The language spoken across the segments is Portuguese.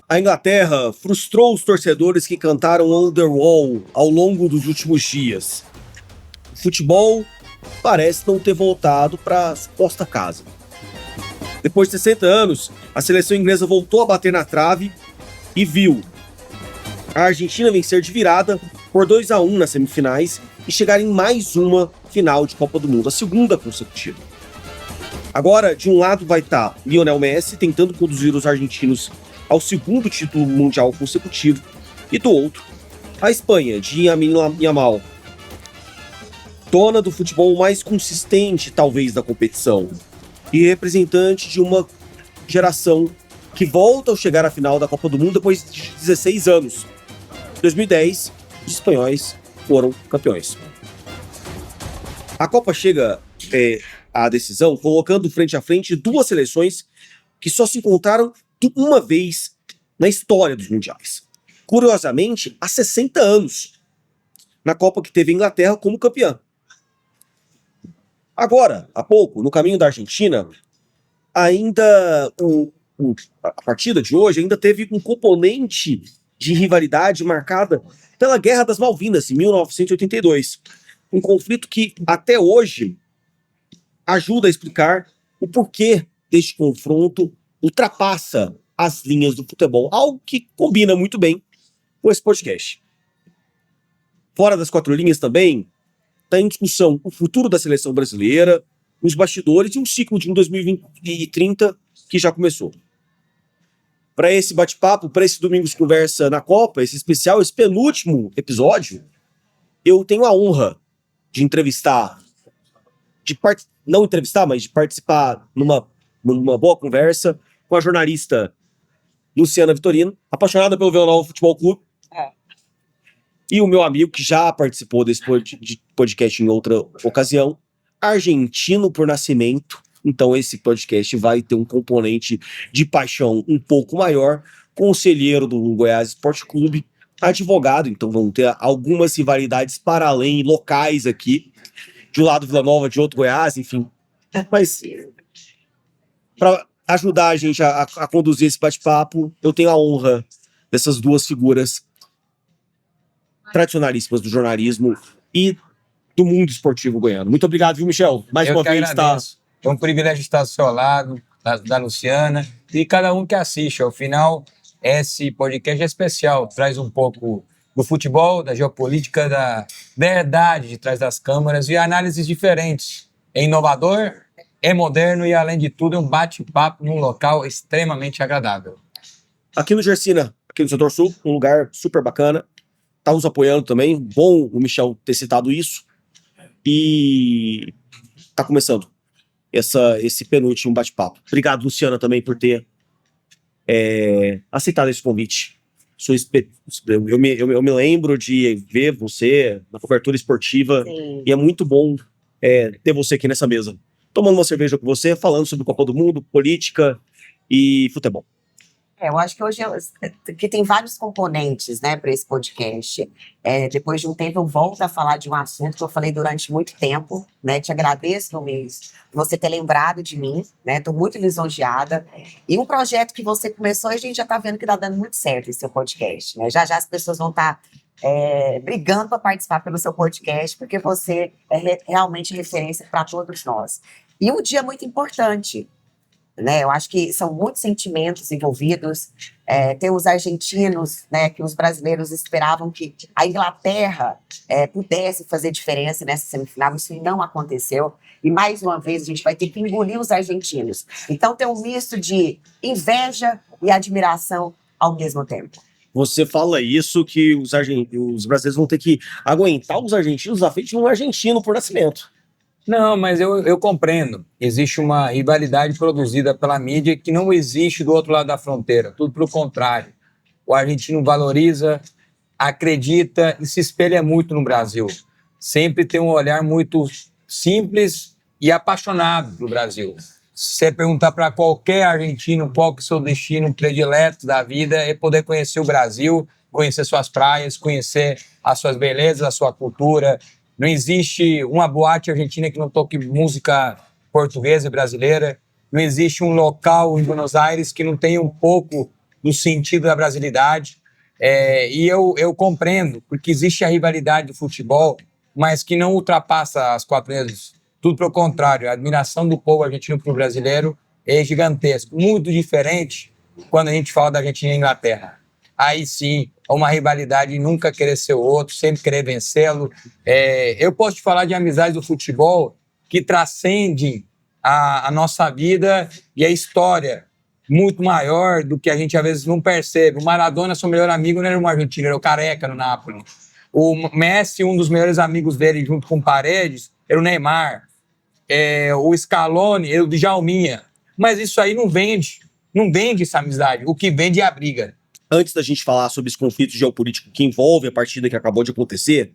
A Inglaterra frustrou os torcedores que cantaram Wonderwall ao longo dos últimos dias. O futebol parece não ter voltado para a suposta casa. Depois de 60 anos, a seleção inglesa voltou a bater na trave e viu a Argentina vencer de virada por 2-1 nas semifinais e chegar em mais uma final de Copa do Mundo, a segunda consecutiva. Agora, de um lado vai estar Lionel Messi tentando conduzir os argentinos ao segundo título mundial consecutivo, e do outro, a Espanha de Lamine Yamal, dona do futebol mais consistente talvez da competição e representante de uma geração que volta ao chegar à final da Copa do Mundo depois de 16 anos. Em 2010, os espanhóis foram campeões. A Copa chega à decisão colocando frente a frente duas seleções que só se encontraram uma vez na história dos mundiais. Curiosamente, há 60 anos, na Copa que teve a Inglaterra como campeã. Agora, há pouco, no caminho da Argentina, ainda a partida de hoje ainda teve um componente de rivalidade marcada pela Guerra das Malvinas, em 1982. Um conflito que, até hoje, ajuda a explicar o porquê deste confronto ultrapassa as linhas do futebol, algo que combina muito bem com esse podcast. Fora das quatro linhas também, está em discussão o futuro da seleção brasileira, os bastidores e um ciclo de 2030 que já começou. Para esse bate-papo, para esse Domingos Conversa na Copa, esse especial, esse penúltimo episódio, eu tenho a honra de entrevistar, não entrevistar, mas de participar numa boa conversa com a jornalista Luciana Vitorino, apaixonada pelo Vila Nova Futebol Clube, e o meu amigo que já participou desse podcast em outra ocasião, argentino por nascimento. Então esse podcast vai ter um componente de paixão um pouco maior, conselheiro do Goiás Esporte Clube, advogado, então vão ter algumas rivalidades para além, locais aqui, de um lado Vila Nova, de outro Goiás, enfim. Mas para ajudar a gente a conduzir esse bate-papo, eu tenho a honra dessas duas figuras tradicionalíssimas do jornalismo e do mundo esportivo goiano. Muito obrigado, viu, Michel? Mais uma vez, tá? É um privilégio estar ao seu lado, da Luciana, e cada um que assiste. Ao final, esse podcast é especial, traz um pouco do futebol, da geopolítica, da verdade de trás das câmeras e análises diferentes. É inovador, é moderno e, além de tudo, é um bate-papo num local extremamente agradável. Aqui no Gersina, aqui no Setor Sul, um lugar super bacana. Tá nos apoiando também. Bom o Michel ter citado isso. E tá começando esse penúltimo bate-papo. Obrigado, Luciana, também por ter aceitado esse convite. Eu me lembro de ver você na cobertura esportiva. Sim. E é muito bom ter você aqui nessa mesa, tomando uma cerveja com você, falando sobre Copa do Mundo, política e futebol. Eu acho que hoje que tem vários componentes, né, para esse podcast. Depois de um tempo eu volto a falar de um assunto que eu falei durante muito tempo, né? Te agradeço, Domingos, por você ter lembrado de mim, né? Estou muito lisonjeada. E um projeto que você começou, a gente já está vendo que está dando muito certo esse seu podcast, né? Já as pessoas vão estar brigando para participar pelo seu podcast, porque você é realmente referência para todos nós. E um dia muito importante, né? Eu acho que são muitos sentimentos envolvidos. Tem os argentinos, né, que os brasileiros esperavam que a Inglaterra pudesse fazer diferença nessa semifinal. Isso não aconteceu. E, mais uma vez, a gente vai ter que engolir os argentinos. Então, tem um misto de inveja e admiração ao mesmo tempo. Você fala isso que os brasileiros vão ter que aguentar os argentinos à frente de um argentino por nascimento. Não, mas eu compreendo. Existe uma rivalidade produzida pela mídia que não existe do outro lado da fronteira. Tudo pelo contrário. O argentino valoriza, acredita e se espelha muito no Brasil. Sempre tem um olhar muito simples e apaixonado do Brasil. Se você perguntar para qualquer argentino qual que é o seu destino predileto da vida, é poder conhecer o Brasil, conhecer suas praias, conhecer as suas belezas, a sua cultura. Não existe uma boate argentina que não toque música portuguesa e brasileira. Não existe um local em Buenos Aires que não tenha um pouco no sentido da brasilidade. E eu compreendo, porque existe a rivalidade do futebol, mas que não ultrapassa as quatro linhas. Tudo pelo contrário, a admiração do povo argentino para o brasileiro é gigantesca. Muito diferente quando a gente fala da Argentina e Inglaterra. Aí sim, uma rivalidade, nunca querer ser o outro, sempre querer vencê-lo. Eu posso te falar de amizades do futebol que transcendem a nossa vida e a história, muito maior do que a gente às vezes não percebe. O Maradona, seu melhor amigo, não era um argentino, era o Careca no Napoli. O Messi, um dos melhores amigos dele, junto com o Paredes, era o Neymar. O Scaloni era o Djalminha. Mas isso aí não vende essa amizade. O que vende é a briga. Antes da gente falar sobre esse conflito geopolítico que envolve a partida que acabou de acontecer,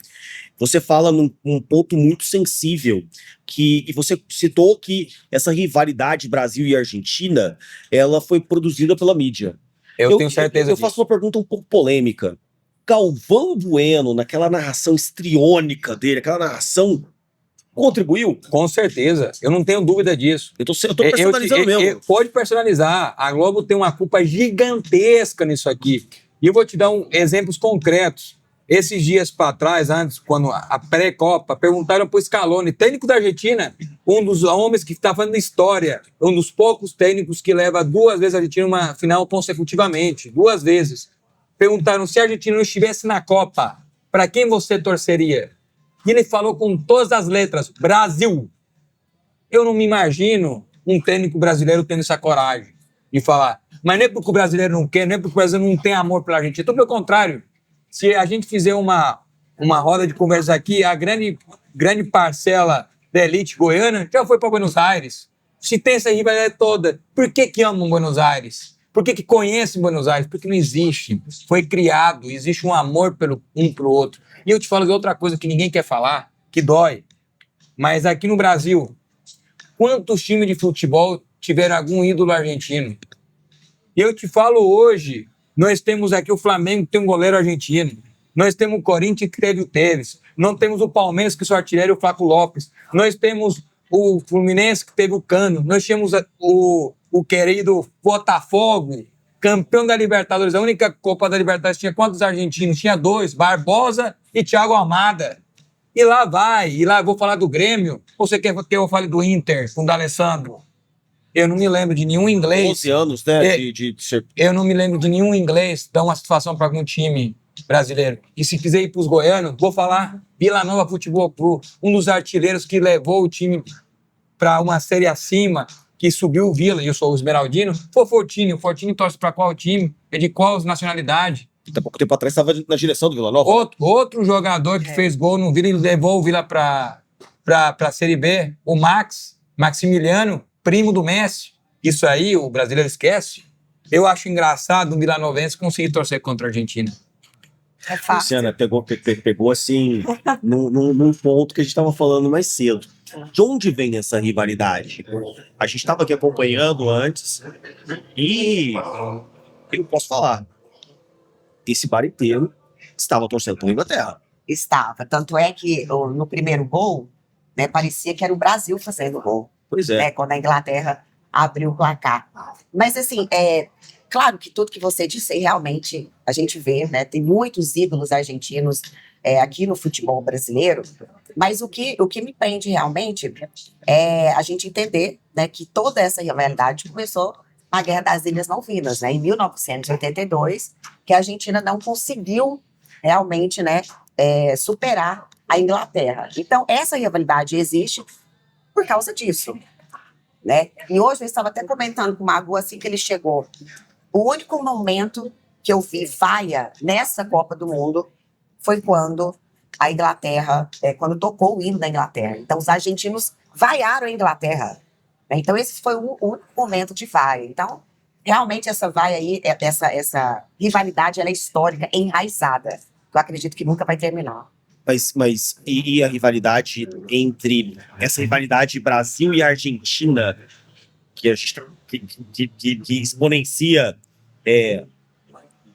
você fala num ponto muito sensível, e você citou que essa rivalidade Brasil e Argentina, ela foi produzida pela mídia. Eu tenho certeza Eu faço uma pergunta um pouco polêmica. Galvão Bueno, naquela narração histriônica dele, aquela narração, contribuiu? Com certeza, eu não tenho dúvida disso. Eu tô personalizando mesmo. Pode personalizar. A Globo tem uma culpa gigantesca nisso aqui. E eu vou te dar exemplos concretos. Esses dias para trás, antes, quando a pré-Copa, perguntaram para o Scaloni, técnico da Argentina, um dos homens que está fazendo história, um dos poucos técnicos que leva 2 vezes a Argentina uma final consecutivamente, 2 vezes. Perguntaram se a Argentina não estivesse na Copa, para quem você torceria? E ele falou com todas as letras, Brasil. Eu não me imagino um técnico brasileiro tendo essa coragem de falar. Mas nem porque o brasileiro não quer, nem porque o brasileiro não tem amor pela Argentina. Então, pelo contrário, se a gente fizer uma roda de conversa aqui, a grande parcela da elite goiana já foi para Buenos Aires. Se tem essa rivalidade toda, por que amam Buenos Aires? Por que conhecem Buenos Aires? Porque não existe. Foi criado, existe um amor um pelo outro. E eu te falo de outra coisa que ninguém quer falar, que dói. Mas aqui no Brasil, quantos times de futebol tiveram algum ídolo argentino? E eu te falo hoje, nós temos aqui o Flamengo, que tem um goleiro argentino. Nós temos o Corinthians, que teve o Tevez. Não temos o Palmeiras, que só artilheiro é o Flaco Lopes. Nós temos o Fluminense, que teve o Cano. Nós temos o querido Botafogo, campeão da Libertadores. A única Copa da Libertadores tinha quantos argentinos? Tinha 2, Barbosa e Thiago Almada. E lá vai. E lá eu vou falar do Grêmio. Ou você quer que eu fale do Inter, com o D'Alessandro? Eu não me lembro de nenhum inglês. 11 anos, né? De ser... Eu não me lembro de nenhum inglês dar uma situação para algum time brasileiro. E se quiser ir para os goianos, vou falar Vila Nova Futebol Clube, um dos artilheiros que levou o time para uma série acima, que subiu o Vila, e eu sou o Esmeraldino, foi o Fortini. O Fortini torce para qual time? É de qual nacionalidade? Até pouco tempo atrás estava na direção do Vila Nova. Outro jogador que fez gol no Vila e levou o Vila para a Série B, o Maximiliano, primo do Messi. Isso aí o brasileiro esquece. Eu acho engraçado um vilanovense conseguir torcer contra a Argentina. É fácil. Luciana pegou assim, num ponto que a gente estava falando mais cedo. De onde vem essa rivalidade? A gente estava aqui acompanhando antes e eu posso falar, esse bar inteiro estava torcendo pela Inglaterra. Estava. Tanto é que no primeiro gol, né, parecia que era o Brasil fazendo o gol. Pois é. Né, quando a Inglaterra abriu o placar. Mas, assim, claro que tudo que você disse, realmente, a gente vê, né, tem muitos ídolos argentinos aqui no futebol brasileiro, mas o que me prende realmente é a gente entender, né, que toda essa rivalidade começou na Guerra das Ilhas Malvinas, né, em 1982, que a Argentina não conseguiu realmente, né, superar a Inglaterra. Então, essa rivalidade existe por causa disso, né? E hoje eu estava até comentando com o Magu, assim que ele chegou, o único momento que eu vi vaia nessa Copa do Mundo foi quando a Inglaterra, quando tocou o hino da Inglaterra. Então os argentinos vaiaram a Inglaterra, né? Então esse foi o único momento de vaia. Então realmente essa vaia aí, essa rivalidade, ela é histórica, enraizada. Eu acredito que nunca vai terminar. Mas a rivalidade entre essa rivalidade Brasil e Argentina, que a gente que exponencia,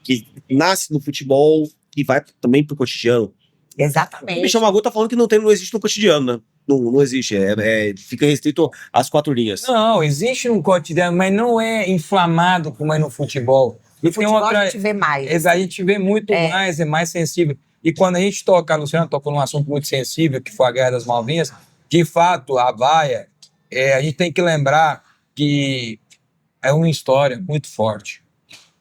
que nasce no futebol e vai também pro cotidiano. Exatamente. O Michel Magu tá falando que não existe no cotidiano, né? Não existe, fica restrito às 4 linhas. Não, existe no cotidiano, mas não é inflamado como é no futebol. E tem futebol outra. a gente vê mais. A gente vê muito mais, é mais sensível. E quando a gente toca, a Luciana tocou num assunto muito sensível, que foi a Guerra das Malvinas, de fato, a vaia, a gente tem que lembrar que é uma história muito forte.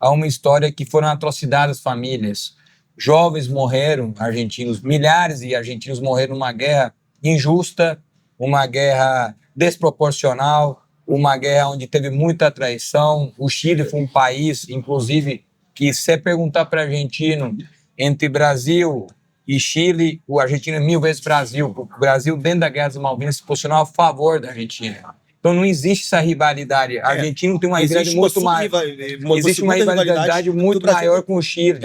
É uma história que foram atrocidades às famílias. Jovens morreram, argentinos, milhares de argentinos morreram numa guerra injusta, uma guerra desproporcional, uma guerra onde teve muita traição. O Chile foi um país, inclusive, que se você perguntar para argentino entre Brasil e Chile, o argentino é 1000 vezes Brasil, porque o Brasil, dentro da Guerra das Malvinas, se posicionou a favor da Argentina. Então não existe essa rivalidade. A Argentina tem uma rivalidade muito maior. Existe uma rivalidade muito maior com o Chile.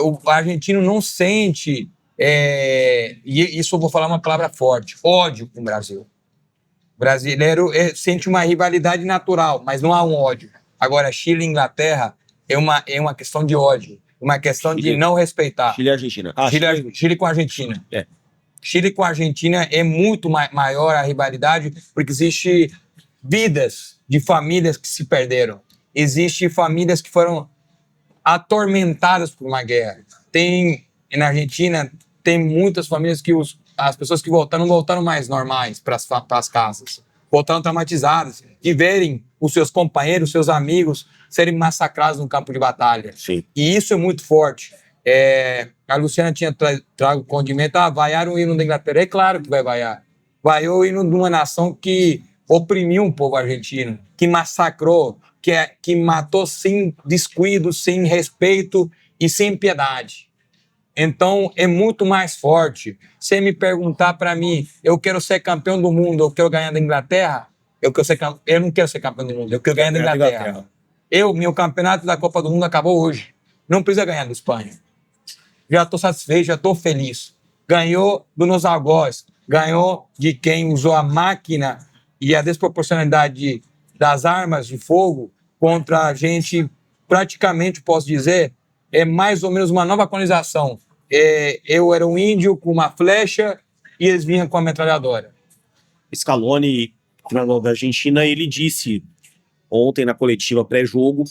O argentino não sente, e isso eu vou falar uma palavra forte, ódio com o Brasil. O brasileiro sente uma rivalidade natural, mas não há um ódio. Agora, Chile e Inglaterra é uma questão de ódio, uma questão de não respeitar. Chile e Argentina. Chile com a Argentina. Chile com a Argentina é muito maior a rivalidade, porque existe vidas de famílias que se perderam. Existem famílias que foram atormentadas por uma guerra. Na Argentina, tem muitas famílias que as pessoas que voltaram não voltaram mais normais para as casas. Voltaram traumatizadas de verem os seus companheiros, os seus amigos serem massacrados no campo de batalha. Sim. E isso é muito forte. A Luciana tinha trago o condimento, vaiar o hino da Inglaterra. É claro que vai vaiar. Vaiou o hino de uma nação que oprimiu um povo argentino, que massacrou, que matou sem descuido, sem respeito e sem piedade. Então, é muito mais forte. Se me perguntar para mim, eu quero ser campeão do mundo, eu quero ganhar da Inglaterra, eu não quero ser campeão do mundo, eu quero ganhar da Inglaterra. Meu campeonato da Copa do Mundo acabou hoje. Não precisa ganhar da Espanha. Já estou satisfeito, já estou feliz. Ganhou dos algoz, ganhou de quem usou a máquina e a desproporcionalidade das armas de fogo contra a gente, praticamente, posso dizer, é mais ou menos uma nova colonização. Eu era um índio com uma flecha e eles vinham com a metralhadora. Scaloni, treinador da Argentina, ele disse ontem na coletiva pré-jogo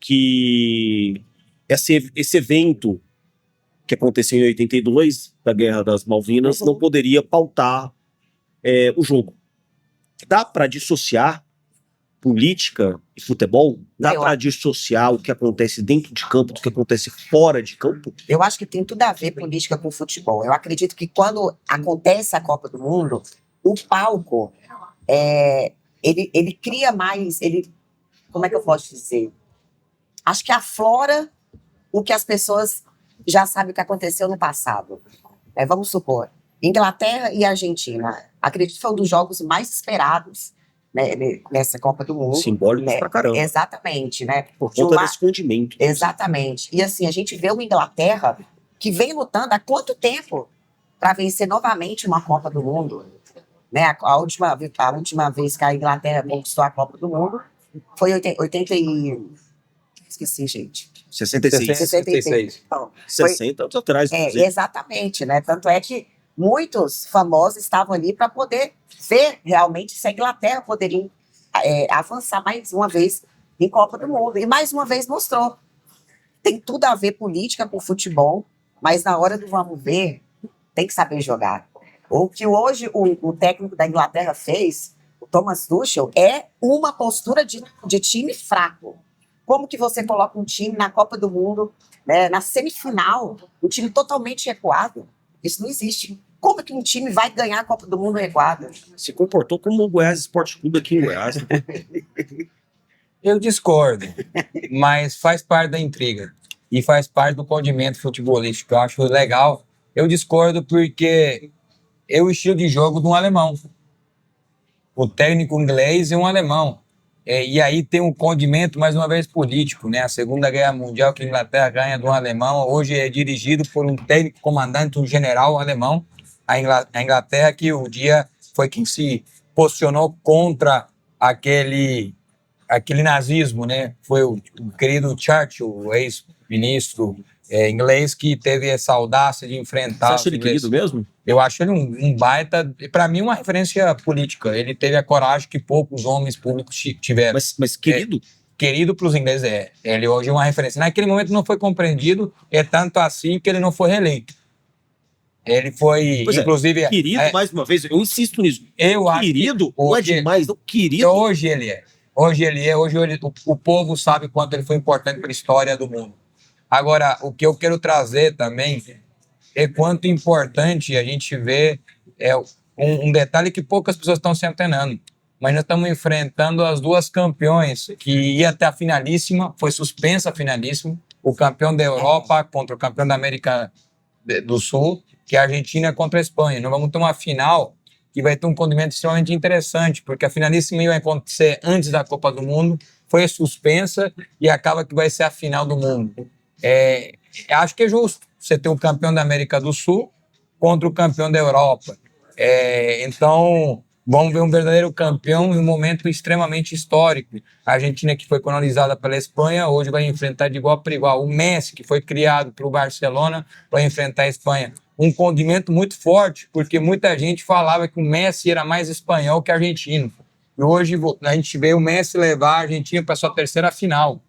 que esse evento que aconteceu em 82, da Guerra das Malvinas, não poderia pautar o jogo. Dá para dissociar política e futebol? Dá para dissociar o que acontece dentro de campo do que acontece fora de campo? Eu acho que tem tudo a ver política com futebol. Eu acredito que quando acontece a Copa do Mundo, o palco, ele cria mais, como é que eu posso dizer? Acho que aflora o que as pessoas já sabem o que aconteceu no passado. Vamos supor, Inglaterra e Argentina. Acredito que foi um dos jogos mais esperados, né, nessa Copa do Mundo. Simbólico, né? Pra caramba. Exatamente, né? Por conta desse condimento. Exatamente. E assim, a gente vê uma Inglaterra que vem lutando há quanto tempo para vencer novamente uma Copa do Mundo? Né? A última vez que a Inglaterra conquistou a Copa do Mundo foi 80 e... Esqueci, gente. 66. Então, 60 anos atrás. Exatamente, né? Tanto é que muitos famosos estavam ali para poder ver realmente se a Inglaterra poderia avançar mais uma vez em Copa do Mundo. E mais uma vez mostrou. Tem tudo a ver política com futebol, mas na hora do vamos ver, tem que saber jogar. O que hoje o técnico da Inglaterra fez, o Thomas Tuchel, é uma postura de time fraco. Como que você coloca um time na Copa do Mundo, né, na semifinal, um time totalmente recuado? Isso não existe. Como que um time vai ganhar a Copa do Mundo recuado? Se comportou como o Goiás Esporte Clube aqui em Goiás. Eu discordo, mas faz parte da intriga e faz parte do condimento futebolístico. Eu acho legal. Eu discordo porque é o estilo de jogo de um alemão. O técnico inglês é um alemão. E aí tem um condimento, mais uma vez, político, né? A Segunda Guerra Mundial que a Inglaterra ganha de um alemão, hoje é dirigido por um técnico comandante, um general alemão. A Inglaterra que o dia foi quem se posicionou contra aquele nazismo, né? Foi o querido Churchill, o ex-ministro inglês, que teve essa audácia de enfrentar... Você acha ele querido mesmo? Eu acho ele um baita, para mim, uma referência política. Ele teve a coragem que poucos homens públicos tiveram. Mas querido? querido para os ingleses, ele hoje é uma referência. Naquele momento não foi compreendido, é tanto assim que ele não foi reeleito. Ele foi, Pois é, inclusive... querido, mais uma vez, eu insisto nisso. Eu acho que Querido, não é hoje- demais, não. Querido. Hoje ele é. O povo sabe quanto ele foi importante para a história do mundo. Agora, o que eu quero trazer também é quanto importante a gente vê um detalhe que poucas pessoas estão se antenando. Mas nós estamos enfrentando as duas campeões, que ia até a finalíssima, foi suspensa a finalíssima, o campeão da Europa contra o campeão da América do Sul, que é a Argentina contra a Espanha. Nós vamos ter uma final que vai ter um condimento extremamente interessante, porque a finalíssima ia acontecer antes da Copa do Mundo, foi suspensa e acaba que vai ser a final do mundo. Acho que é justo você ter um campeão da América do Sul contra o campeão da Europa. Então, vamos ver um verdadeiro campeão em um momento extremamente histórico. A Argentina, que foi colonizada pela Espanha, hoje vai enfrentar de igual para igual. O Messi, que foi criado para o Barcelona, vai enfrentar a Espanha. Um condimento muito forte, porque muita gente falava que o Messi era mais espanhol que argentino. E hoje a gente vê o Messi levar a Argentina para sua terceira final.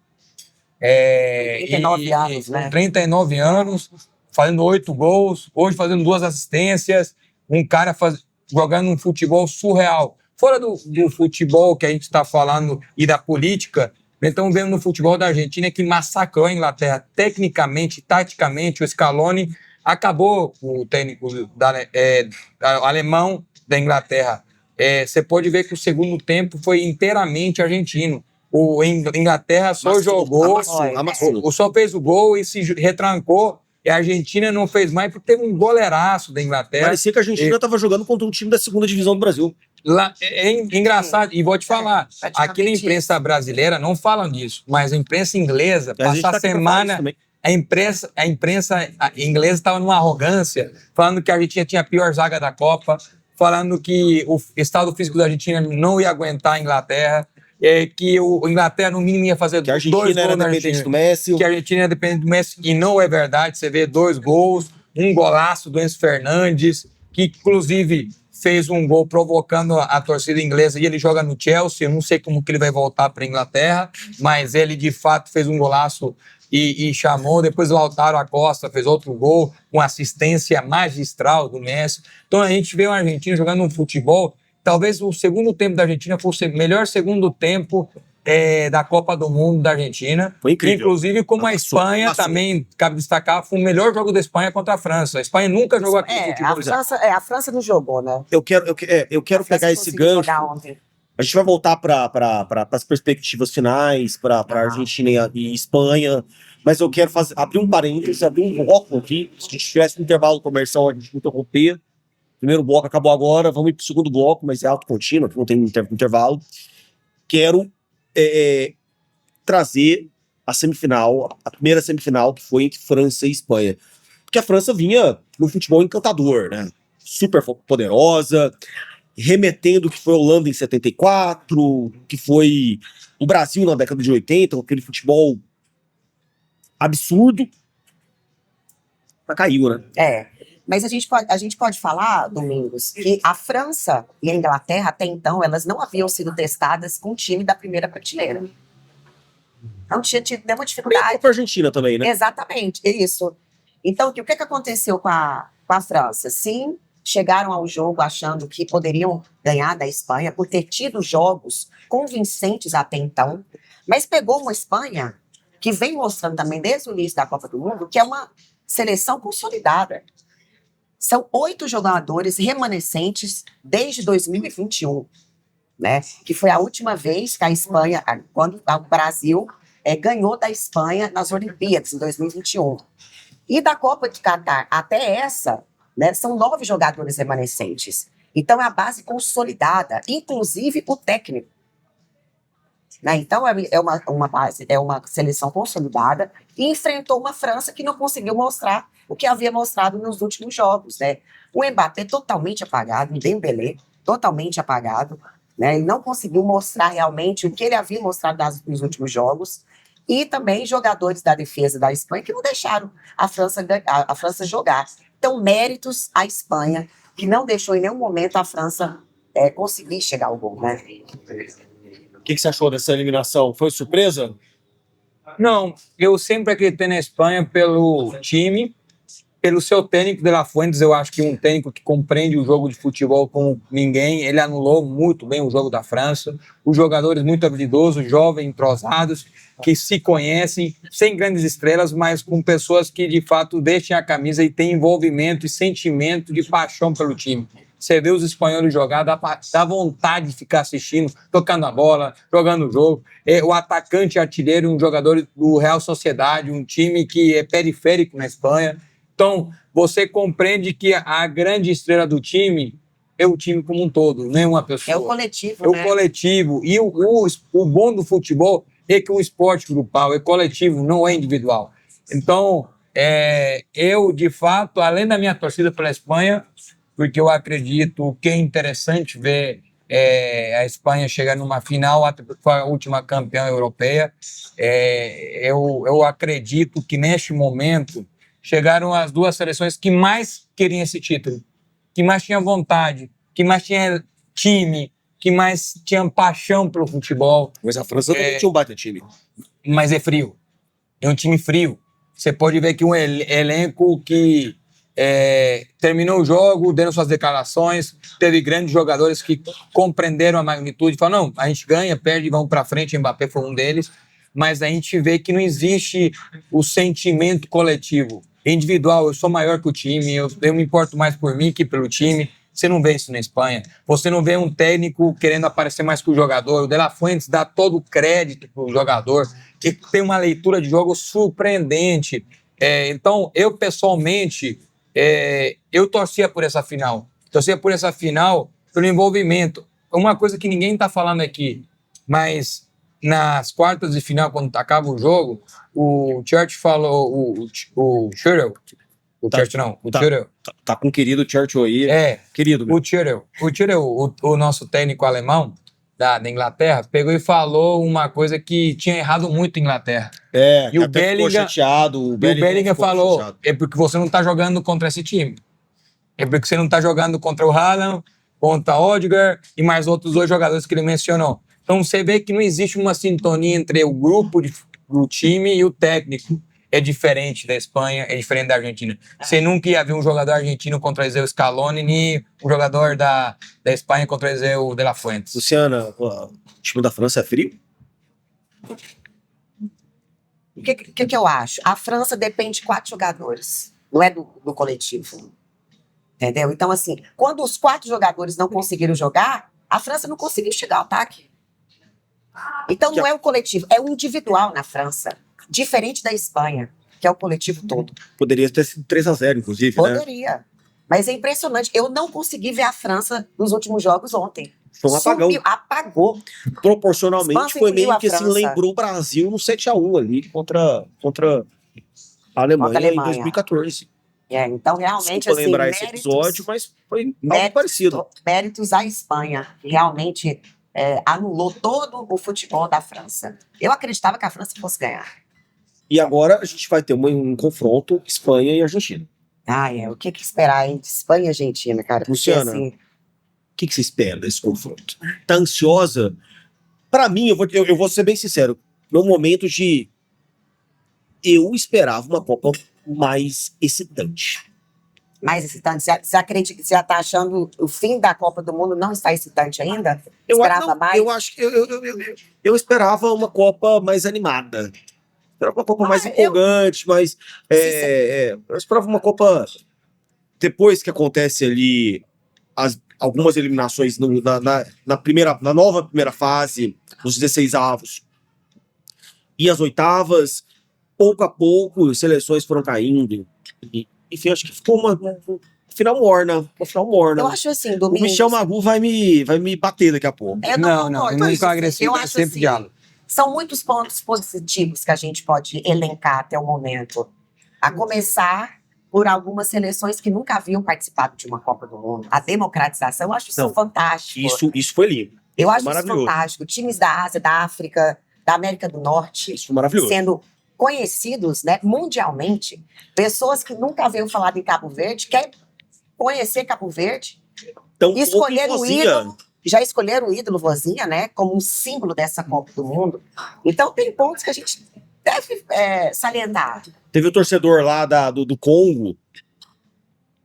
39 anos, né? Com 39 anos, fazendo 8 gols, hoje fazendo 2 assistências, um cara jogando um futebol surreal. Fora do futebol que a gente está falando e da política, nós estamos vendo no futebol da Argentina que massacrou a Inglaterra tecnicamente, taticamente. O Scaloni acabou o técnico alemão da Inglaterra. Você pode ver que o segundo tempo foi inteiramente argentino. O Inglaterra só jogou, só fez o gol e se retrancou. E a Argentina não fez mais porque teve um goleiraço da Inglaterra. Parecia que a Argentina estava jogando contra um time da segunda divisão do Brasil. Lá, engraçado, e vou te falar, aqui na imprensa brasileira não falam disso, mas a imprensa inglesa, passar a semana, a imprensa inglesa estava numa arrogância, falando que a Argentina tinha a pior zaga da Copa, falando que o estado físico da Argentina não ia aguentar a Inglaterra, que o Inglaterra no mínimo ia fazer 2 gols. Que a Argentina era dependente do Messi. Que a Argentina era dependente do Messi, e não é verdade. Você vê 2 gols, um golaço do Enzo Fernandes, que inclusive fez um gol provocando a torcida inglesa, e ele joga no Chelsea. Eu não sei como que ele vai voltar para a Inglaterra, mas ele de fato fez um golaço e chamou. Depois o Lautaro Acosta fez outro gol, com assistência magistral do Messi. Então a gente vê o Argentina jogando um futebol. Talvez o segundo tempo da Argentina fosse o melhor segundo tempo da Copa do Mundo da Argentina. Foi incrível. Inclusive, como a Espanha também, cabe destacar, foi o melhor jogo da Espanha contra a França. A Espanha nunca jogou aqui no futebol. A França não jogou, né? Eu quero pegar esse gancho. A gente vai voltar para as perspectivas finais, para Argentina e Espanha. Mas eu quero abrir um parênteses, abrir um bloco aqui. Se a gente tivesse um intervalo comercial, a gente interromper. O primeiro bloco acabou agora, vamos ir para o segundo bloco, mas é autocontínuo, não tem intervalo. Quero trazer a semifinal, a primeira semifinal, que foi entre França e Espanha. Porque a França vinha no futebol encantador, né? Super poderosa, remetendo que foi a Holanda em 74, que foi o Brasil na década de 80, aquele futebol absurdo. Mas caiu, né? Mas a gente pode falar, Domingos, que a França e a Inglaterra, até então, elas não haviam sido testadas com um time da primeira prateleira. Não tinha tido nenhuma dificuldade. Com a Argentina também, né? Exatamente, é isso. Então, o que aconteceu com a França? Sim, chegaram ao jogo achando que poderiam ganhar da Espanha por ter tido jogos convincentes até então, mas pegou uma Espanha que vem mostrando também desde o início da Copa do Mundo que é uma seleção consolidada. São 8 jogadores remanescentes desde 2021, né? Que foi a última vez que a Espanha, quando o Brasil ganhou da Espanha nas Olimpíadas, em 2021. E da Copa de Catar até essa, né, são 9 jogadores remanescentes. Então é a base consolidada, inclusive o técnico. Né? Então é uma seleção consolidada e enfrentou uma França que não conseguiu mostrar o que havia mostrado nos últimos jogos, né? O Mbappé totalmente apagado, o Dembélé totalmente apagado, né? Ele não conseguiu mostrar realmente o que ele havia mostrado nos últimos jogos, e também jogadores da defesa da Espanha que não deixaram a França jogar. Então, méritos à Espanha, que não deixou em nenhum momento a França conseguir chegar ao gol, né? que você achou dessa eliminação? Foi surpresa? Não, eu sempre acreditei na Espanha pelo time, pelo seu técnico De La Fuentes. Eu acho que um técnico que compreende o jogo de futebol como ninguém. Ele anulou muito bem o jogo da França. Os jogadores muito habilidosos, jovens, entrosados, que se conhecem, sem grandes estrelas, mas com pessoas que de fato deixem a camisa e têm envolvimento e sentimento de paixão pelo time. Você vê os espanhóis jogar, dá vontade de ficar assistindo, tocando a bola, jogando o jogo. O atacante artilheiro, um jogador do Real Sociedade, um time que é periférico na Espanha. Então, você compreende que a grande estrela do time é o time como um todo, não é uma pessoa. É o coletivo, É né? o coletivo. E o bom do futebol é que o esporte grupal é coletivo, não é individual. Então, eu, de fato, além da minha torcida pela Espanha, porque eu acredito que é interessante ver a Espanha chegar numa final, foi a última campeã europeia. Eu acredito que, neste momento, chegaram as duas seleções que mais queriam esse título, que mais tinham vontade, que mais tinha time, que mais tinham paixão pelo futebol. Mas a França também tinha um baita time. Mas é frio. É um time frio. Você pode ver que um elenco que terminou o jogo, dando suas declarações, teve grandes jogadores que compreenderam a magnitude, falaram, não, a gente ganha, perde, vamos para frente. Mbappé foi um deles, mas a gente vê que não existe o sentimento coletivo. Individual, eu sou maior que o time, eu me importo mais por mim que pelo time. Você não vê isso na Espanha. Você não vê um técnico querendo aparecer mais que o jogador. O De La Fuentes dá todo o crédito para o jogador, que tem uma leitura de jogo surpreendente. Então, eu pessoalmente, eu torcia por essa final. Torcia por essa final pelo envolvimento. Uma coisa que ninguém está falando aqui, mas nas quartas de final, quando acaba o jogo, o Church falou, o Churchill, Tá com o querido Churchill aí. Querido. O Churchill, o nosso técnico alemão da Inglaterra, pegou e falou uma coisa que tinha errado muito em Inglaterra. E o Bellingham ficou chateado. O Bellingham falou, é porque você não tá jogando contra esse time. É porque você não tá jogando contra o Haaland, contra o Odegaard e mais outros dois jogadores que ele mencionou. Então você vê que não existe uma sintonia entre o grupo do time e o técnico. É diferente da Espanha, é diferente da Argentina. Você nunca ia ver um jogador argentino contra o Scaloni, nem um jogador da Espanha contra o De La Fuentes. Luciana, o time da França é frio? O que eu acho? A França depende de 4 jogadores, não é do coletivo. Entendeu? Então, assim, quando os 4 jogadores não conseguiram jogar, a França não conseguiu chegar ao ataque. Então, não é o coletivo, é o individual na França. Diferente da Espanha, que é o coletivo todo. Poderia ter sido 3-0, inclusive, Poderia. Mas é impressionante. Eu não consegui ver a França nos últimos jogos ontem. Foi um apagão. Apagou. Proporcionalmente, foi meio que assim, lembrou o Brasil no 7-1 ali contra a Alemanha em 2014. Então, realmente, Desculpa assim, lembrar esse episódio, mas foi algo parecido. Méritos à Espanha, que realmente anulou todo o futebol da França. Eu acreditava que a França fosse ganhar. E agora a gente vai ter um confronto Espanha e Argentina. O que esperar, hein? De Espanha e Argentina, cara. Luciana, assim, o que você espera desse confronto? Tá ansiosa? Pra mim, eu vou ser bem sincero, no momento de... Eu esperava uma Copa mais excitante. Mais excitante? Você acredita que você já tá achando o fim da Copa do Mundo não está excitante ainda? Eu esperava uma Copa mais animada. Esperava uma Copa mais empolgante, mais... eu esperava uma Copa... Depois que acontece ali algumas eliminações na nova primeira fase, nos 16avos, e as oitavas, pouco a pouco, as seleções foram caindo. Enfim, acho que ficou uma final morna. Eu acho assim, O Michel Magu vai me bater daqui a pouco. Eu não sou agressivo, eu sempre assim, diálogo. São muitos pontos positivos que a gente pode elencar até o momento. A começar por algumas seleções que nunca haviam participado de uma Copa do Mundo. A democratização, eu acho isso fantástico. Isso foi lindo. Eu acho isso fantástico. Times da Ásia, da África, da América do Norte. Isso foi maravilhoso. Sendo conhecidos, né, mundialmente. Pessoas que nunca haviam falado em Cabo Verde, querem conhecer Cabo Verde. Então, escolher o ídolo. já escolheram o ídolo Vozinha, né, como um símbolo dessa Copa do Mundo. Então tem pontos que a gente deve salientar. Teve o torcedor lá do Congo,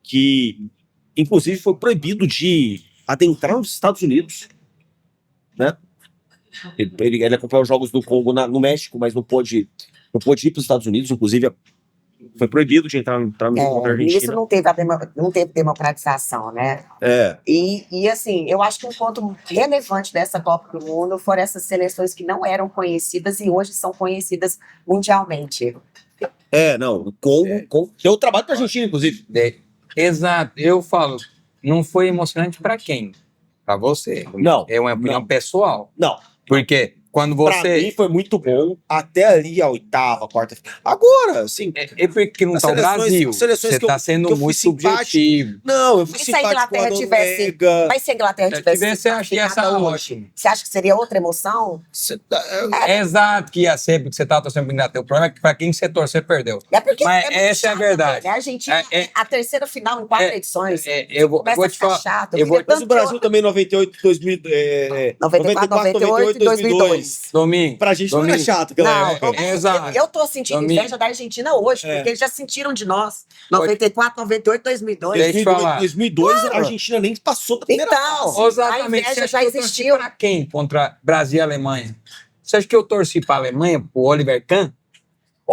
que inclusive foi proibido de adentrar nos Estados Unidos, né? Ele acompanhou os jogos do Congo no México, mas não pôde ir para os Estados Unidos, inclusive foi proibido de entrar na Argentina. Isso não teve democratização, né? E assim, eu acho que um ponto relevante dessa Copa do Mundo foram essas seleções que não eram conhecidas e hoje são conhecidas mundialmente. Não, o Congo deu trabalho para a Argentina, inclusive. Exato, eu falo, não foi emocionante para quem? Para você. Não. É uma opinião pessoal. Não. Porque quando Pra você... mim foi muito bom até ali a oitava, quarta. Agora, assim. É porque não tá o Brasil. Você tá sendo muito subjetivo. Não, eu fui Mas se a Inglaterra tivesse. Mas se a Inglaterra tivesse. Você acha que ia ser ótimo. Você acha que seria outra emoção? É exato que ia ser, porque você tava torcendo pra Inglaterra. O problema é que pra quem você torcer, perdeu. Mas essa é a verdade. A Argentina, a terceira final em 4 edições. Eu vou te falar. Chato. Mas o Brasil também 98, 2000, 94, 98 e 2002. Domingo. Pra gente não era chato aquela época. Exato. Eu tô sentindo inveja da Argentina hoje, porque eles já sentiram de nós. 94, 98, 2002. Deixa eu falar. 2002, a Argentina nem passou da primeira fase. Exatamente. A inveja já existiu. Pra quem? Contra Brasil e Alemanha. Você acha que eu torci pra Alemanha, pro Oliver Kahn?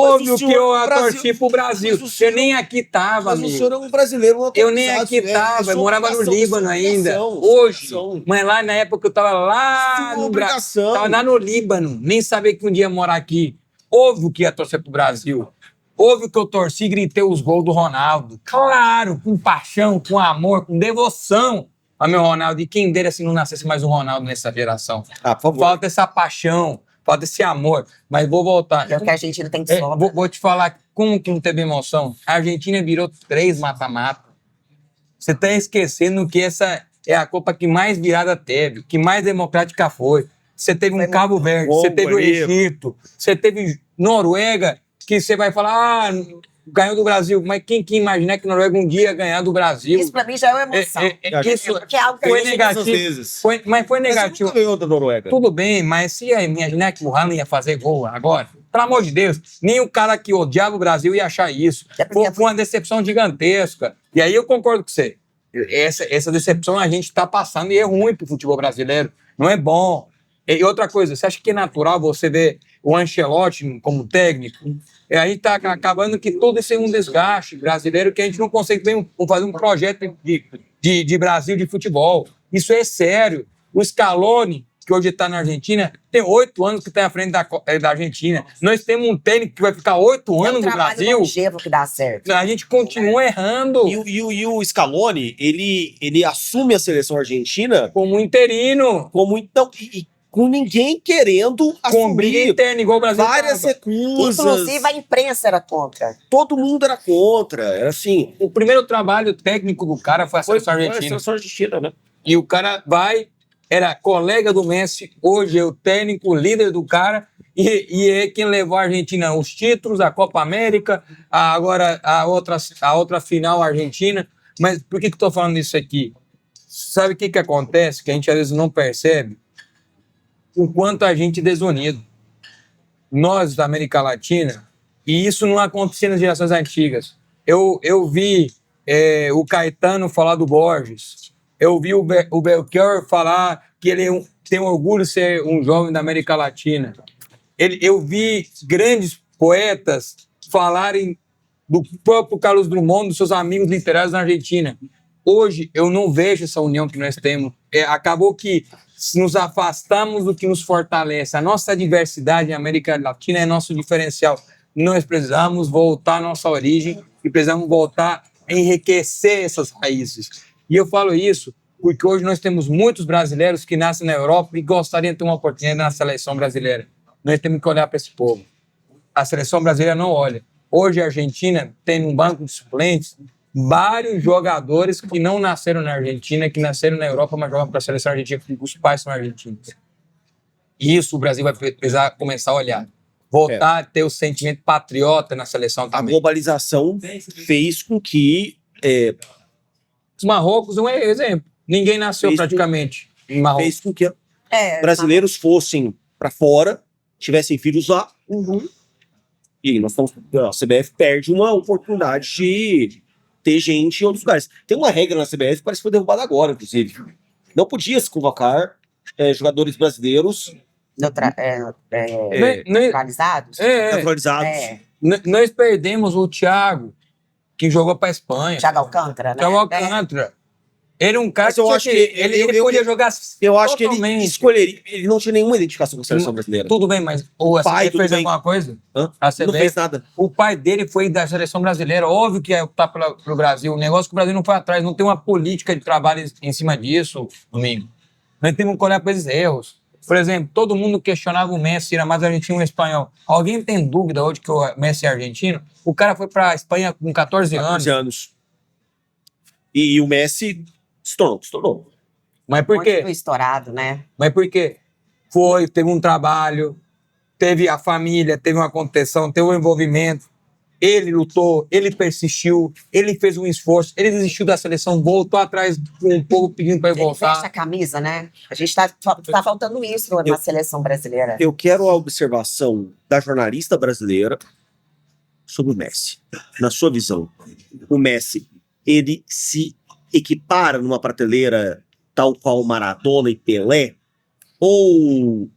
Óbvio que eu torci pro Brasil. Eu nem aqui tava, mas amigo. o senhor é um brasileiro. Eu nem aqui tava, eu morava no Líbano ainda. Hoje, mas lá na época eu tava lá no Brasil. Tava lá no Líbano, nem sabia que um dia ia morar aqui. Óbvio que ia torcer pro Brasil. Óbvio que eu torci e gritei os gols do Ronaldo. Claro, com paixão, com amor, com devoção a meu Ronaldo. E quem dera se não nascesse mais um Ronaldo nessa geração. Por favor. Falta essa paixão. Falta esse amor, mas vou voltar. É o que a Argentina tem de sobra. Vou te falar como que não teve emoção. A Argentina virou 3 mata-mata. Você tá esquecendo que essa é a Copa que mais virada teve, que mais democrática foi. Você teve um Cabo Verde, você teve o Egito, você teve Noruega, que você vai falar, ganhou do Brasil. Mas quem que imaginar que a Noruega um dia ia ganhar do Brasil? Isso pra mim já é uma emoção. Isso porque é algo que foi negativo. Mas foi negativo. Ganhou da Noruega. Tudo bem, mas se imaginar que o Haaland ia fazer gol agora, pelo amor de Deus, nem o cara que odiava o Brasil ia achar isso. Foi uma decepção gigantesca. E aí eu concordo com você. Essa decepção a gente está passando e é ruim pro futebol brasileiro. Não é bom. E outra coisa, você acha que é natural você ver o Ancelotti como técnico? Aí está acabando que todo esse é um desgaste brasileiro que a gente não consegue fazer um projeto de Brasil de futebol. Isso é sério. O Scaloni, que hoje está na Argentina, tem 8 anos que está à frente da Argentina. Nós temos um técnico que vai ficar 8 anos no Brasil. É um longevo que dá certo. A gente continua errando. E o Scaloni, ele assume a seleção argentina como interino. Com ninguém querendo com briga interna, igual o Brasil. Várias recusas. Inclusive a imprensa era contra. Todo mundo era contra. Era assim. O primeiro trabalho técnico do cara foi a seleção argentina. Foi a seleção argentina, né? E o cara era colega do Messi, hoje é o técnico, o líder do cara, e é quem levou a Argentina aos títulos, a Copa América, agora a outra final argentina. Mas por que eu estou falando isso aqui? Sabe o que acontece? Que a gente às vezes não percebe o quanto a gente é desunido. Nós da América Latina, e isso não acontecia nas gerações antigas. Eu vi o Caetano falar do Borges, eu vi o Belchior falar que ele tem orgulho de ser um jovem da América Latina. Eu vi grandes poetas falarem do próprio Carlos Drummond, dos seus amigos literários na Argentina. Hoje, eu não vejo essa união que nós temos. Acabou que nos afastamos do que nos fortalece. A nossa diversidade na América Latina é nosso diferencial. Nós precisamos voltar à nossa origem e precisamos voltar a enriquecer essas raízes. E eu falo isso porque hoje nós temos muitos brasileiros que nascem na Europa e gostariam de ter uma oportunidade na seleção brasileira. Nós temos que olhar para esse povo. A seleção brasileira não olha. Hoje a Argentina tem um banco de suplentes vários jogadores que não nasceram na Argentina, que nasceram na Europa, mas jogam para a seleção argentina, porque os pais são argentinos. E isso o Brasil vai precisar começar a olhar. Voltar a ter o sentimento patriota na seleção também. A globalização fez com que... Os Marrocos é um exemplo. Ninguém nasceu praticamente. Mal. fez com que É, brasileiros fossem para fora, tivessem filhos lá, Uhum. e aí nós estamos, a CBF perde uma oportunidade de ter gente em outros lugares. Tem uma regra na CBF que parece que foi derrubada agora, inclusive. Não podia se convocar jogadores brasileiros Naturalizados? naturalizados. É. Nós perdemos o Thiago, que jogou pra Espanha. Thiago Alcântara, né? Thiago Alcântara. Ele é um cara Mas eu tinha acho que ele podia jogar Eu acho que ele totalmente. escolheria. Ele não tinha nenhuma identificação com a seleção brasileira. Tudo bem, mas a Pai, CBF tudo fez bem. alguma coisa? Hã? A Não CBF, fez nada. o pai dele foi da seleção brasileira. Óbvio que é optar pelo Brasil. O negócio que o Brasil não foi atrás, não tem uma política de trabalho em cima disso, Domingo. Nós temos que olhar para esses erros. Por exemplo, todo mundo questionava o Messi, era mais argentino ou espanhol. Alguém tem dúvida hoje que o Messi é argentino? O cara foi para a Espanha com 14 anos. 14 anos. E o Messi estourou. Mas por Muito quê? estourado, né? Mas por quê? Teve um trabalho, teve a família, teve uma contenção, teve um envolvimento. Ele lutou, ele persistiu, ele fez um esforço, ele desistiu da seleção, voltou atrás com um povo pedindo para ele Ele veste a voltar. camisa, né? A gente tá faltando isso na seleção brasileira. Eu quero a observação da jornalista brasileira sobre o Messi. Na sua visão, o Messi, ele se equipara numa prateleira tal qual Maradona e Pelé? Ou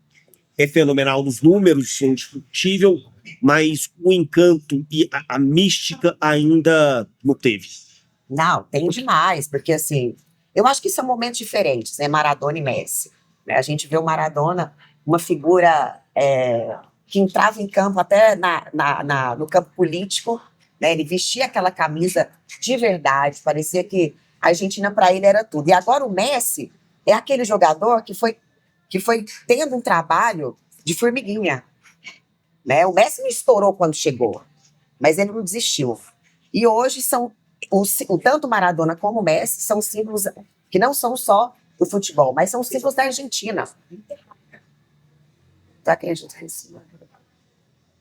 é fenomenal nos números, é indiscutível, mas o encanto e a mística ainda não teve? Não, tem demais, porque assim, eu acho que são momentos diferentes, né? Maradona e Messi. Né? A gente vê o Maradona, uma figura que entrava em campo até no campo político, né? Ele vestia aquela camisa de verdade, parecia que a Argentina para ele era tudo. E agora o Messi é aquele jogador que foi tendo um trabalho de formiguinha. Né? O Messi não estourou quando chegou, mas ele não desistiu. E hoje tanto Maradona como o Messi são símbolos que não são só do futebol, mas são símbolos da Argentina. Tá aqui a gente tá em cima.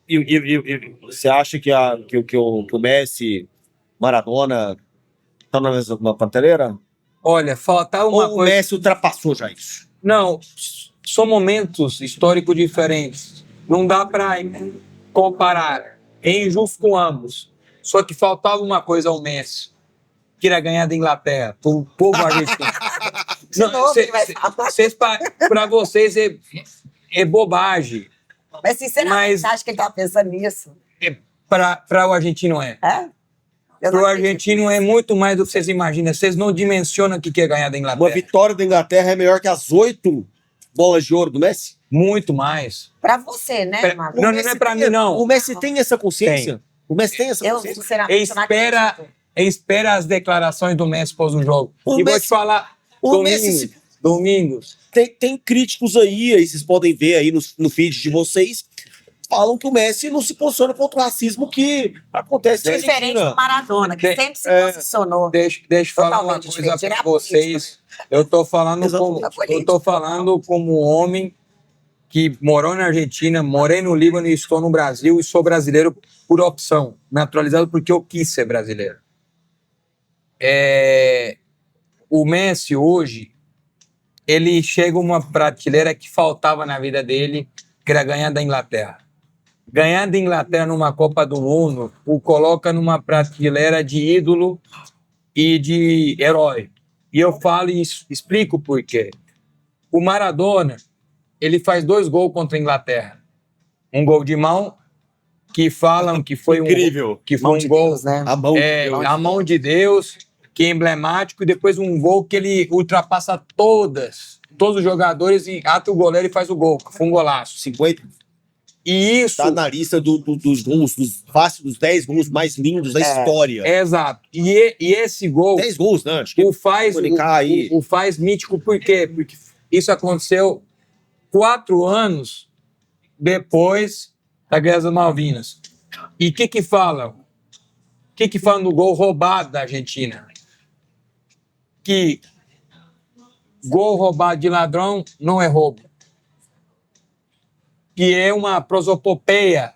E você acha que o Messi, Maradona, estão na mesma prateleira? Olha, faltava uma Ou o coisa. Messi ultrapassou já isso? Não, são momentos históricos diferentes. Não dá para comparar. É injusto com ambos. Só que faltava uma coisa ao Messi, que era ganhar da Inglaterra, pro povo argentino. Para vocês é bobagem. Mas sinceramente, você acha que ele estava pensando nisso? Para o argentino é. Para o argentino é muito mais do que vocês imaginam. Vocês não dimensionam o que é ganhar da Inglaterra. Uma vitória da Inglaterra é melhor que as 8 bolas de ouro do Messi? Muito mais. Para você, né, Marcos? Não é para mim, não. O Messi tem essa consciência? Tem. O Messi tem essa Eu, consciência? sinceramente, não acredito. Espera as declarações do Messi após um jogo. O E vou Messi- te falar, o Messi- Domingos, Tem críticos aí vocês podem ver aí no feed de vocês, falam que o Messi não se posiciona contra o racismo que acontece na Diferente Argentina. do Maradona, que sempre se posicionou. deixa eu falar uma Totalmente coisa diferente. Ele é para a política, vocês. Eu tô falando como um homem que morou na Argentina, morei no Líbano e estou no Brasil e sou brasileiro por opção, naturalizado porque eu quis ser brasileiro. O Messi hoje, ele chega a uma prateleira que faltava na vida dele, que era ganhar da Inglaterra. Ganhar da Inglaterra numa Copa do Mundo o coloca numa prateleira de ídolo e de herói. E eu falo e explico por quê. O Maradona, ele faz 2 gols contra a Inglaterra. Um gol de mão, que falam que foi Incrível. que foi Mão um de gol Deus, né? A mão a mão de Deus, que é emblemático, e depois um gol que ele ultrapassa todos os jogadores e ata o goleiro e faz o gol, que foi um golaço. 50 E isso tá na lista dos gols, dos 10 gols mais lindos da história. é exato. E esse gol 10 gols, né? Acho que o faz mítico por quê? Porque isso aconteceu 4 anos depois da Guerra das Malvinas. E o que falam? O que falam do gol roubado da Argentina? Que gol roubado de ladrão não é roubo. Que é uma prosopopeia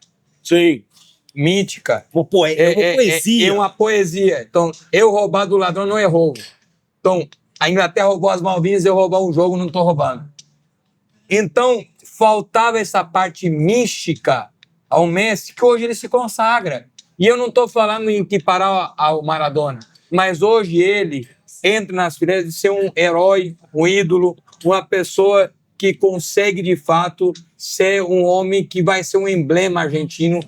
mítica. uma poesia. É uma poesia. Então, eu roubar do ladrão não é roubo. Então, A Inglaterra roubou as Malvinas, eu roubar um jogo, não tô roubando. Então, faltava essa parte mística ao Messi, que hoje ele se consagra. E eu não estou falando em equiparar ao Maradona, mas hoje ele entra nas fileiras de ser um herói, um ídolo, uma pessoa que consegue, de fato, ser um homem que vai ser um emblema argentino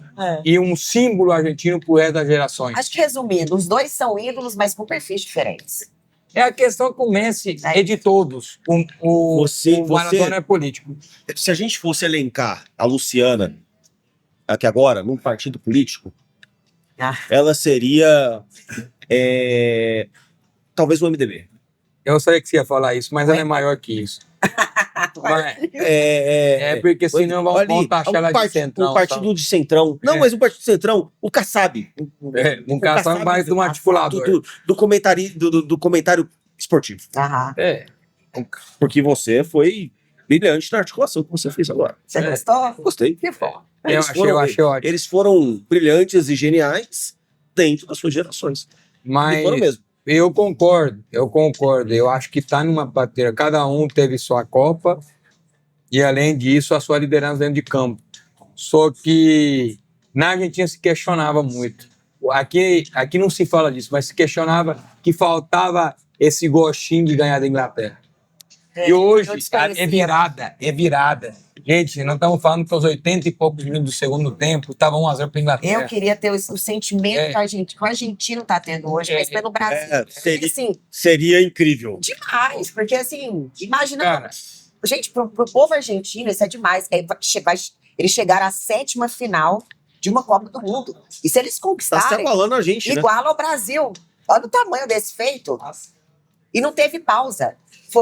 e um símbolo argentino pro resto das gerações. Acho que, resumindo, os dois são ídolos, mas com perfis diferentes. É a questão que o Messi é de todos. O Maradona é político. Se a gente fosse elencar a Luciana aqui agora, num partido político, ela seria talvez o MDB. Eu sabia que você ia falar isso, mas ela é maior que isso. Porque senão vão taxar ela de centrão. Um partido de centrão. Não, mas um partido de centrão, o Kassab. Um Kassab mais de um articulador. Do comentário esportivo. Porque você foi brilhante na articulação que você fez agora. Você gostou? Gostei. Que bom. Eu achei ótimo. Eles foram brilhantes e geniais dentro das suas gerações. Mas e foram mesmo. Eu concordo. Eu acho que está numa prateleira. Cada um teve sua Copa e, além disso, a sua liderança dentro de campo. Só que na Argentina se questionava muito. Aqui não se fala disso, mas se questionava que faltava esse gostinho de ganhar da Inglaterra. E hoje é virada. Gente, nós estamos falando que aos 80 e poucos minutos do segundo tempo estava 1-0 para a Inglaterra. Eu queria ter o sentimento que o argentino está tendo hoje, mas pelo Brasil. Seria incrível. Demais, porque assim, imagina. Cara, gente, pro povo argentino, isso é demais. Eles chegaram à 7ª final de uma Copa do Mundo. E se eles conquistarem. Tá se igualando a gente, né? Iguala ao Brasil. Olha o tamanho desse feito. E não teve pausa.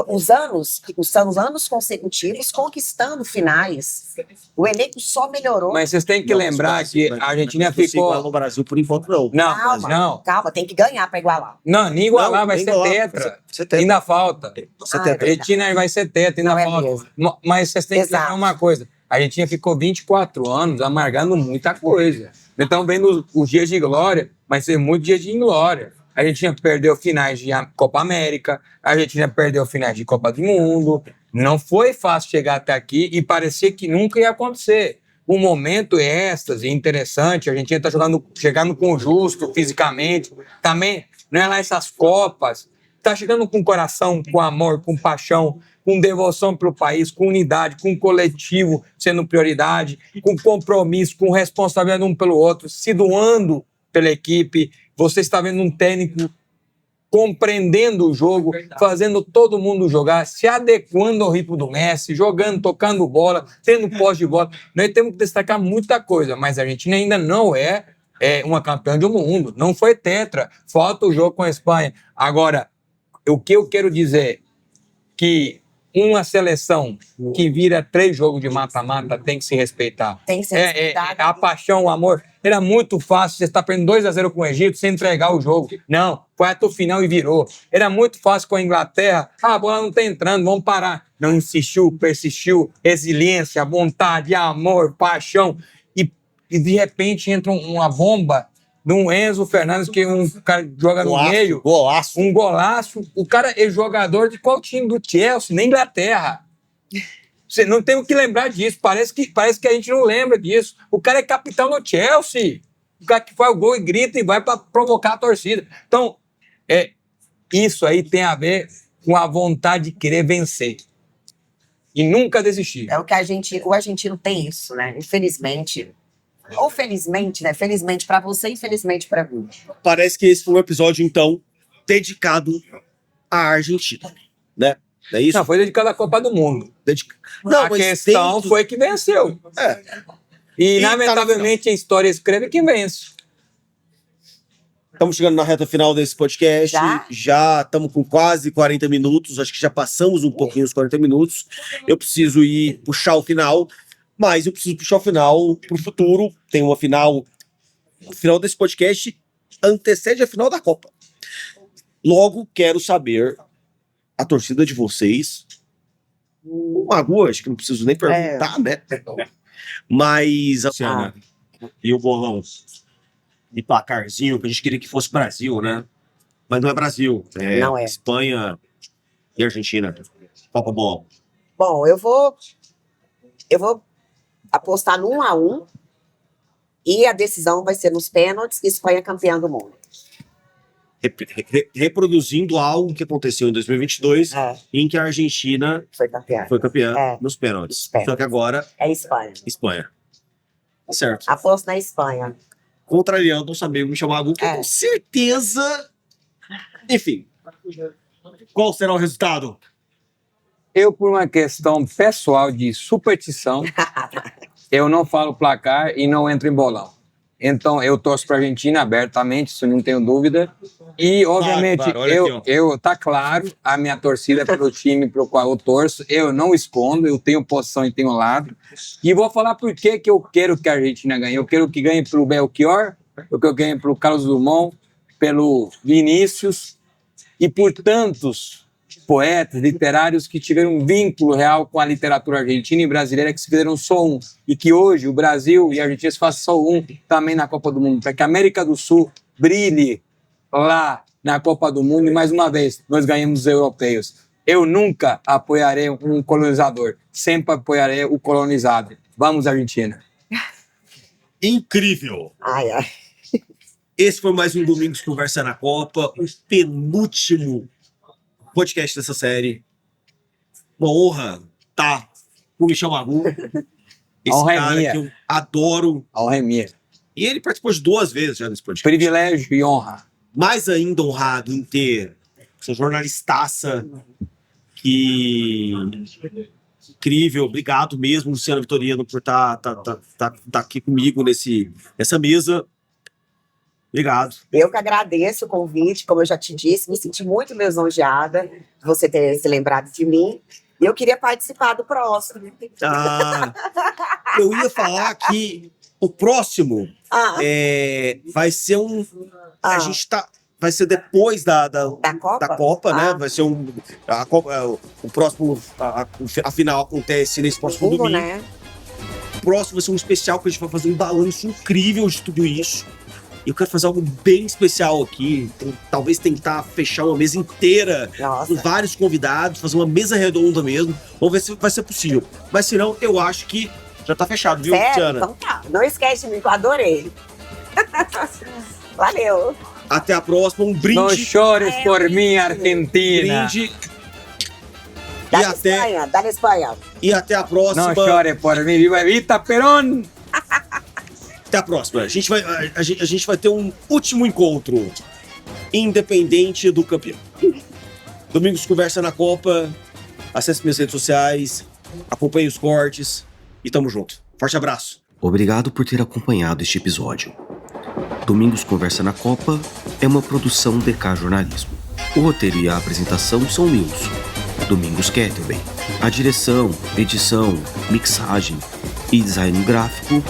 Os anos consecutivos conquistando finais. O elenco só melhorou. Mas vocês têm que lembrar que a Argentina ficou. No Brasil, por enquanto, não. Calma, tem que ganhar para igualar. Não, nem igualar, vai ser tetra. Ainda falta. A Argentina vai ser tetra, ainda falta. Mas vocês têm que lembrar uma coisa. A Argentina ficou 24 anos amargando muita coisa. Então, vendo os dias de glória, vai ser muitos dias de inglória. A Argentina perdeu finais de Copa América, a Argentina perdeu finais de Copa do Mundo. Não foi fácil chegar até aqui e parecia que nunca ia acontecer. Um momento êxtase, interessante, a Argentina está chegando com justo fisicamente. Também, não é lá essas Copas. Está chegando com coração, com amor, com paixão, com devoção para o país, com unidade, com coletivo sendo prioridade, com compromisso, com responsabilidade um pelo outro, se doando pela equipe. Você está vendo um técnico compreendendo o jogo, fazendo todo mundo jogar, se adequando ao ritmo do Messi, jogando, tocando bola, tendo posse de bola. Nós temos que destacar muita coisa, mas a Argentina ainda não é uma campeã do mundo, não foi tetra, falta o jogo com a Espanha. Agora, o que eu quero dizer que uma seleção que vira 3 jogos de mata-mata tem que se respeitar. Tem que ser respeitado. A paixão, o amor. Era muito fácil você estar perdendo 2-0 com o Egito sem entregar o jogo. Não, foi até o final e virou. Era muito fácil com a Inglaterra. A bola não está entrando, vamos parar. Não insistiu, persistiu, resiliência, vontade, amor, paixão. E de repente entra uma bomba de um Enzo Fernandes, que um cara joga no meio. Golaço. Um golaço. O cara é jogador de qual time? Do Chelsea, na Inglaterra. Você não tem o que lembrar disso. Parece que a gente não lembra disso. O cara é capitão do Chelsea. O cara que faz o gol e grita e vai para provocar a torcida. Então, isso aí tem a ver com a vontade de querer vencer. E nunca desistir. É o que o argentino tem isso, né? Infelizmente. Ou felizmente, né? Felizmente para você e infelizmente para mim. Parece que esse foi um episódio, então, dedicado à Argentina, né? É isso? Não, foi dedicado à Copa do Mundo. Não, a questão foi que venceu. E lamentavelmente, a história escreve que vence. Estamos chegando na reta final desse podcast. Já estamos com quase 40 minutos. Acho que já passamos um pouquinho os 40 minutos. Eu preciso ir puxar o final. Mas eu preciso puxar o final pro futuro. Tem uma final. O final desse podcast antecede a final da Copa. Logo, quero saber a torcida de vocês. O Magu, acho que não preciso nem perguntar, né? Mas e o bolão de placarzinho, que a gente queria que fosse Brasil, né? Mas não é Brasil. Não é. Espanha e Argentina. Copa bom. Bom, eu vou apostar no 1-1 e a decisão vai ser nos pênaltis e Espanha campeã do mundo. Reproduzindo algo que aconteceu em 2022, em que a Argentina Foi campeã. nos pênaltis. Nos pênaltis. Só que agora, É Espanha. Espanha. Tá certo. Aposto na Espanha. Contrariando nosso amigo Michel Magu, que com certeza... Enfim. Qual será o resultado? Eu, por uma questão pessoal de superstição, eu não falo placar e não entro em bolão. Então, eu torço para a Argentina abertamente, isso não tenho dúvida. E, obviamente, claro. tá claro, a minha torcida é pelo time pelo qual eu torço. Eu não escondo, eu tenho posição e tenho lado. E vou falar por que eu quero que a Argentina ganhe. Eu quero que ganhe pelo Belchior, eu quero que ganhe pelo Carlos Drummond, pelo Vinícius e por tantos poetas literários que tiveram um vínculo real com a literatura argentina e brasileira, que se fizeram só um. E que hoje o Brasil e a Argentina se façam só um também na Copa do Mundo, para que a América do Sul brilhe lá na Copa do Mundo e, mais uma vez, nós ganhamos os europeus. Eu nunca apoiarei um colonizador, sempre apoiarei o colonizado. Vamos, Argentina. Incrível! Ai, ai. Esse foi mais um Domingos Conversa na Copa, o penúltimo podcast dessa série. Uma honra estar com o Michel Magu. Esse cara que eu adoro. A honra é minha. E ele participou de 2 vezes já nesse podcast. Privilégio e honra. Mais ainda honrado em ter essa jornalistaça que... Incrível. Obrigado mesmo, Luciana Vitorino, por estar aqui comigo nessa mesa. Obrigado. Eu que agradeço o convite, como eu já te disse, me senti muito lisonjeada de você ter se lembrado de mim. E eu queria participar do próximo. Eu ia falar que o próximo vai ser a gente vai ser depois da Copa, né? Vai ser o próximo. A final acontece nesse próximo domingo. Né? O próximo vai ser um especial que a gente vai fazer um balanço incrível de tudo isso. E eu quero fazer algo bem especial aqui. Talvez tentar fechar uma mesa inteira com vários convidados, fazer uma mesa redonda mesmo. Vamos ver se vai ser possível. Mas se não, eu acho que já tá fechado, viu, Luciana? Então tá. Não esquece de mim, que eu adorei. Valeu. Até a próxima. Um brinde. Não chores por mim, Argentina. Brinde. Dá na Espanha. E até a próxima. Não chore por mim. Viva Evita Perón. Até a próxima. A gente vai ter um último encontro, independente do campeão. Domingos Conversa na Copa. Acesse minhas redes sociais, acompanhe os cortes e tamo junto. Forte abraço. Obrigado por ter acompanhado este episódio. Domingos Conversa na Copa é uma produção DK Jornalismo. O roteiro e a apresentação são meus, Domingos Kettelben. A direção, edição, mixagem e design gráfico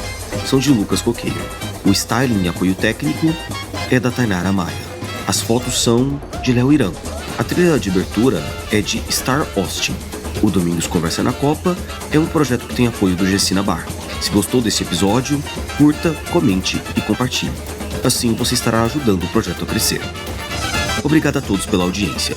são de Lucas Coqueiro. O styling e apoio técnico é da Tainara Maia. As fotos são de Léo Irã. A trilha de abertura é de Star Austin. O Domingos Conversa na Copa é um projeto que tem apoio do Gessina Bar. Se gostou desse episódio, curta, comente e compartilhe. Assim você estará ajudando o projeto a crescer. Obrigado a todos pela audiência.